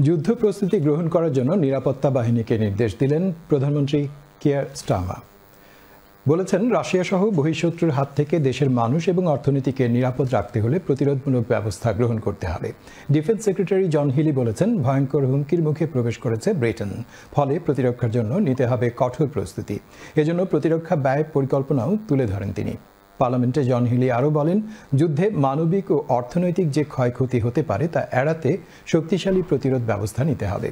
যুদ্ধ প্রস্তুতি গ্রহণ করার জন্য নিরাপত্তা বাহিনীকে নির্দেশ দিলেন প্রধানমন্ত্রী কিয়ার স্টারমার। বলেছেন, রাশিয়া সহ বহিঃশত্রুর হাত থেকে দেশের মানুষ এবং অর্থনীতিকে নিরাপদ রাখতে হলে প্রতিরোধমূলক ব্যবস্থা গ্রহণ করতে হবে। ডিফেন্স সেক্রেটারি জন হিলি বলেছেন, ভয়ঙ্কর হুমকির মুখে প্রবেশ করেছে ব্রিটেন, ফলে প্রতিরক্ষার জন্য নিতে হবে কঠোর প্রস্তুতি। এজন্য প্রতিরক্ষা ব্যয় পরিকল্পনাও তুলে ধরেন তিনি। পার্লামেন্টে জন হিলি আরও বলেন, যুদ্ধে মানবিক ও অর্থনৈতিক যে ক্ষয়ক্ষতি হতে পারে তা এড়াতে শক্তিশালী প্রতিরোধ ব্যবস্থা নিতে হবে।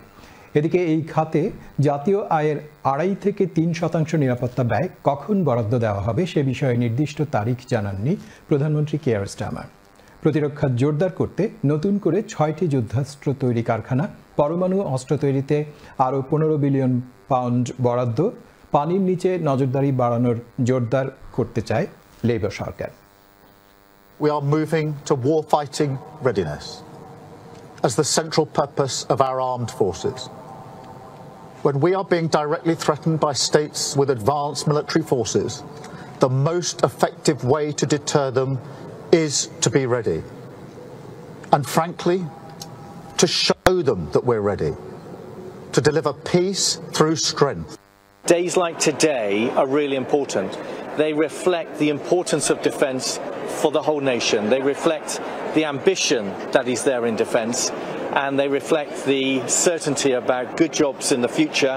এদিকে এই খাতে জাতীয় আয়ের 2.5 থেকে 3% নিরাপত্তা ব্যয় কখন বরাদ্দ দেওয়া হবে সে বিষয়ে নির্দিষ্ট তারিখ জানাননি প্রধানমন্ত্রী কিয়ার স্টারমার। প্রতিরক্ষা জোরদার করতে নতুন করে 6টি যুদ্ধাস্ত্র তৈরি কারখানা, পরমাণু অস্ত্র তৈরিতে আরও 15 বিলিয়ন পাউন্ড বরাদ্দ, পানির নিচে নজরদারি বাড়ানোর জোরদার করতে চায় labour Sarkar. We are moving to war-fighting readiness as the central purpose of our armed forces. When we are being directly threatened by states with advanced military forces, the most effective way to deter them is to be ready. And frankly, to show them that we're ready, to deliver peace through strength. Days like today are really important. They reflect the importance of defence for the whole nation. They reflect the ambition that is there in defence, and they reflect the certainty about good jobs in the future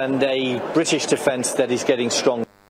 and a British defence that is getting stronger.